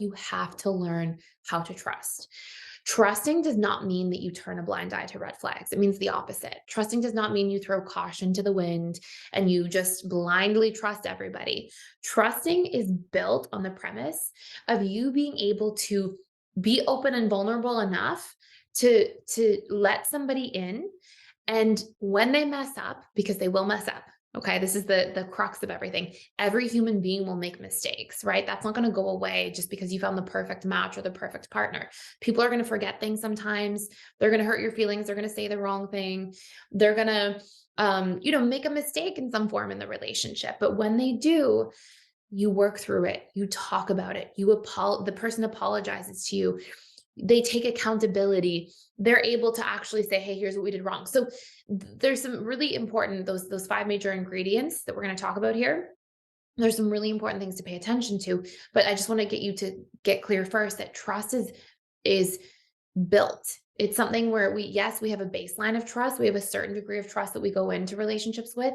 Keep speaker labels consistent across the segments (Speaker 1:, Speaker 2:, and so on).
Speaker 1: you have to learn how to trust. Trusting does not mean that you turn a blind eye to red flags. It means the opposite. Trusting does not mean you throw caution to the wind and you just blindly trust everybody. Trusting is built on the premise of you being able to be open and vulnerable enough to let somebody in, and when they mess up, because they will mess up, okay, this is the crux of everything. Every human being will make mistakes, right? That's not going to go away just because you found the perfect match or the perfect partner. People are going to forget things sometimes. They're going to hurt your feelings. They're going to say the wrong thing. They're going to, make a mistake in some form in the relationship. But when they do, you work through it. You talk about it. The person apologizes to you. They take accountability. They're able to actually say, hey, here's what we did wrong. So there's some really important, those five major ingredients that we're going to talk about here. There's some really important things to pay attention to, but I just want to get you to get clear first that trust is built. It's something where yes, we have a baseline of trust. We have a certain degree of trust that we go into relationships with,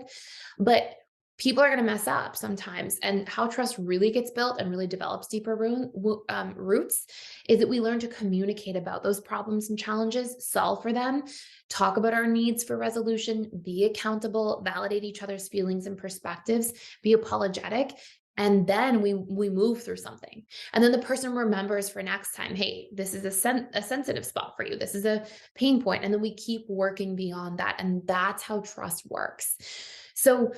Speaker 1: but people are going to mess up sometimes. And how trust really gets built and really develops deeper roots is that we learn to communicate about those problems and challenges, solve for them, talk about our needs for resolution, be accountable, validate each other's feelings and perspectives, be apologetic. And then we move through something. And then the person remembers for next time, hey, this is a sensitive spot for you. This is a pain point. And then we keep working beyond that. And that's how trust works. So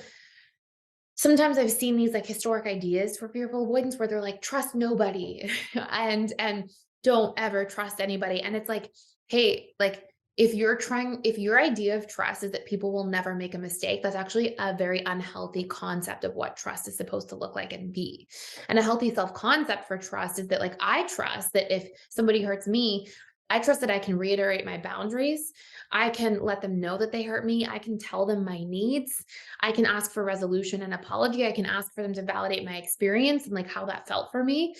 Speaker 1: sometimes I've seen these like historic ideas for fearful avoidance where they're like, trust nobody and don't ever trust anybody. And it's like, hey, like if your idea of trust is that people will never make a mistake, that's actually a very unhealthy concept of what trust is supposed to look like and be. And a healthy self-concept for trust is that like, I trust that if somebody hurts me, I trust that I can reiterate my boundaries. I can let them know that they hurt me. I can tell them my needs. I can ask for resolution and apology. I can ask for them to validate my experience and like how that felt for me.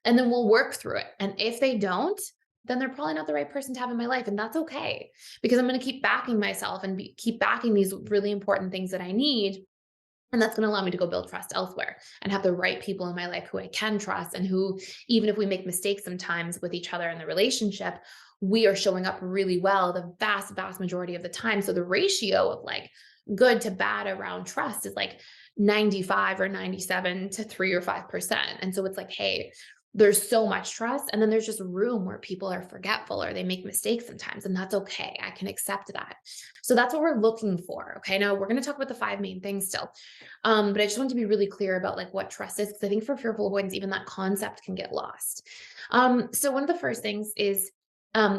Speaker 1: And then we'll work through it. And if they don't, then they're probably not the right person to have in my life. And that's okay, because I'm going to keep backing myself and keep backing these really important things that I need. And that's going to allow me to go build trust elsewhere and have the right people in my life who I can trust and who, even if we make mistakes sometimes with each other in the relationship, we are showing up really well the vast, vast majority of the time. So the ratio of like good to bad around trust is like 95 or 97 to 3 or 5%. And so it's like, hey, there's so much trust. And then there's just room where people are forgetful or they make mistakes sometimes. And that's okay. I can accept that. So that's what we're looking for. Okay. Now we're going to talk about the five main things still. But I just want to be really clear about like what trust is, because I think for fearful avoidance, even that concept can get lost. So one of the first things is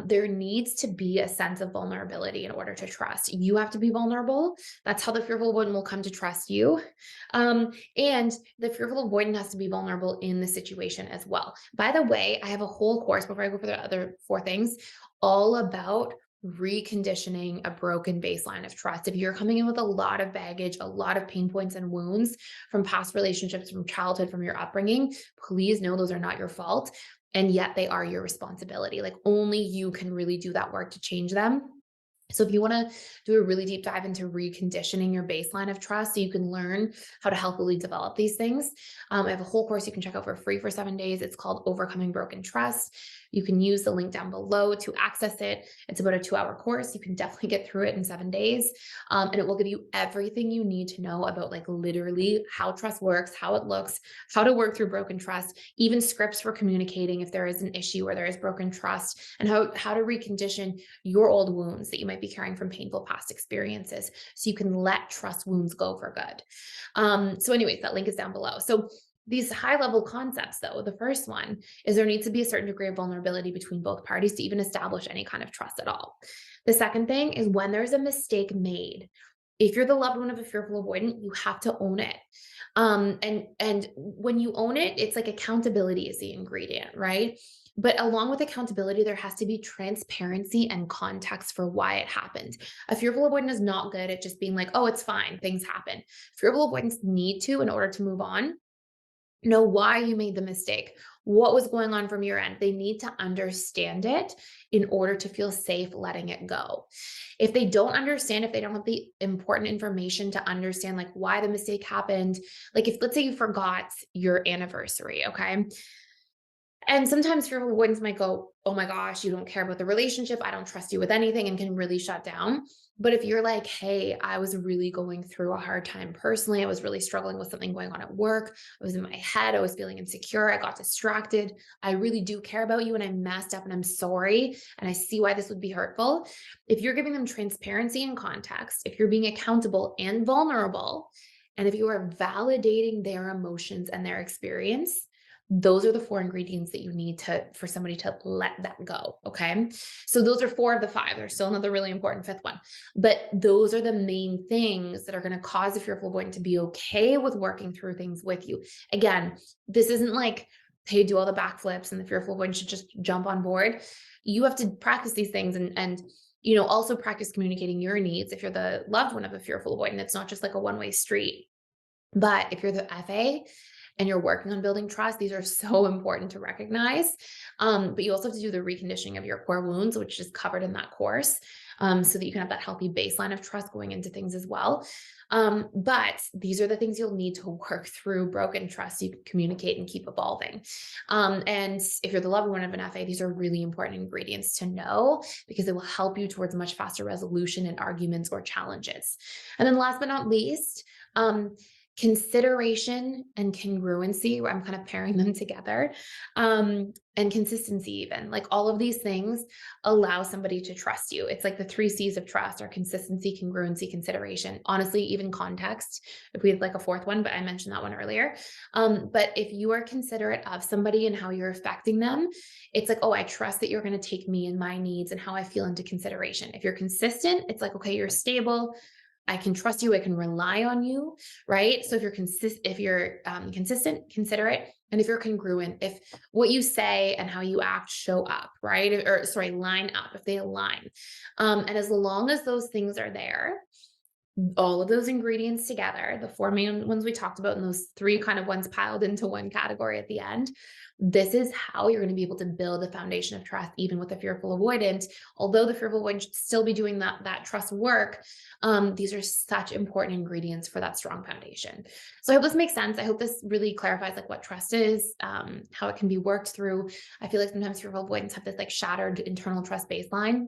Speaker 1: there needs to be a sense of vulnerability in order to trust. You have to be vulnerable. That's how the fearful avoidant will come to trust you. And the fearful avoidant has to be vulnerable in the situation as well. By the way, I have a whole course before I go for the other four things, all about reconditioning a broken baseline of trust. If you're coming in with a lot of baggage, a lot of pain points and wounds from past relationships, from childhood, from your upbringing, please know those are not your fault. And yet they are your responsibility. Like only you can really do that work to change them. So if you want to do a really deep dive into reconditioning your baseline of trust so you can learn how to healthily develop these things, I have a whole course you can check out for free for 7 days. It's called Overcoming Broken Trust. You can use the link down below to access it. It's about a 2-hour course. You can definitely get through it in 7 days. And it will give you everything you need to know about like literally how trust works, how it looks, how to work through broken trust, even scripts for communicating if there is an issue or there is broken trust, and how to recondition your old wounds that you might be carrying from painful past experiences so you can let trust wounds go for good. So anyways, that link is down below. So these high level concepts though, the first one is there needs to be a certain degree of vulnerability between both parties to even establish any kind of trust at all. The second thing is when there's a mistake made, if you're the loved one of a fearful avoidant, you have to own it. And when you own it, it's like accountability is the ingredient, right? But along with accountability, there has to be transparency and context for why it happened. A fearful avoidant is not good at just being like, oh, it's fine, things happen. Fearful avoidants need to, in order to move on, know why you made the mistake, what was going on from your end. They need to understand it in order to feel safe letting it go. If they don't understand, if they don't have the important information to understand like why the mistake happened, like if let's say you forgot your anniversary, okay? And sometimes fearful avoidance might go, oh my gosh, you don't care about the relationship. I don't trust you with anything, and can really shut down. But if you're like, hey, I was really going through a hard time personally, I was really struggling with something going on at work, I was in my head, I was feeling insecure, I got distracted, I really do care about you and I messed up and I'm sorry. And I see why this would be hurtful. If you're giving them transparency and context, if you're being accountable and vulnerable, and if you are validating their emotions and their experience, those are the 4 ingredients that you need for somebody to let that go, okay? So those are 4 of the 5. There's still another really important 5th one. But those are the main things that are gonna cause a fearful avoidant to be okay with working through things with you. Again, this isn't like, hey, do all the backflips and the fearful avoidant should just jump on board. You have to practice these things and also practice communicating your needs. If you're the loved one of a fearful avoidant, it's not just like a one-way street. But if you're the FA and you're working on building trust, these are so important to recognize. But you also have to do the reconditioning of your core wounds, which is covered in that course, so that you can have that healthy baseline of trust going into things as well. But these are the things you'll need to work through broken trust. You can communicate and keep evolving. And if you're the loved one of an FA, these are really important ingredients to know because it will help you towards much faster resolution in arguments or challenges. And then last but not least, consideration and congruency, where I'm kind of pairing them together, and consistency, even like all of these things allow somebody to trust you. It's like the 3 C's of trust are consistency, congruency, consideration. Honestly, even context, if we had like a 4th one, but I mentioned that one earlier. But if you are considerate of somebody and how you're affecting them, it's like, oh, I trust that you're going to take me and my needs and how I feel into consideration. If you're consistent, it's like, okay, you're stable, I can trust you, I can rely on you, right? So if you're consistent, considerate, and if you're congruent, if what you say and how you act show up, right? Or sorry, line up, if they align. And as long as those things are there, all of those ingredients together, the 4 main ones we talked about, and those 3 kind of ones piled into one category at the end, this is how you're going to be able to build a foundation of trust, even with a fearful avoidant. Although the fearful avoidant should still be doing that trust work, these are such important ingredients for that strong foundation. So I hope this makes sense. I hope this really clarifies like what trust is, how it can be worked through. I feel like sometimes fearful avoidants have this like shattered internal trust baseline.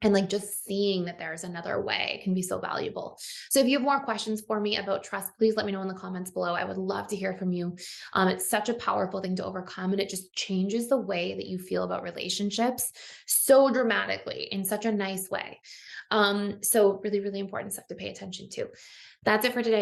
Speaker 1: And like just seeing that there's another way can be so valuable. So if you have more questions for me about trust, please let me know in the comments below. I would love to hear from you. It's such a powerful thing to overcome, and it just changes the way that you feel about relationships so dramatically in such a nice way. So really, really important stuff to pay attention to. That's it for today.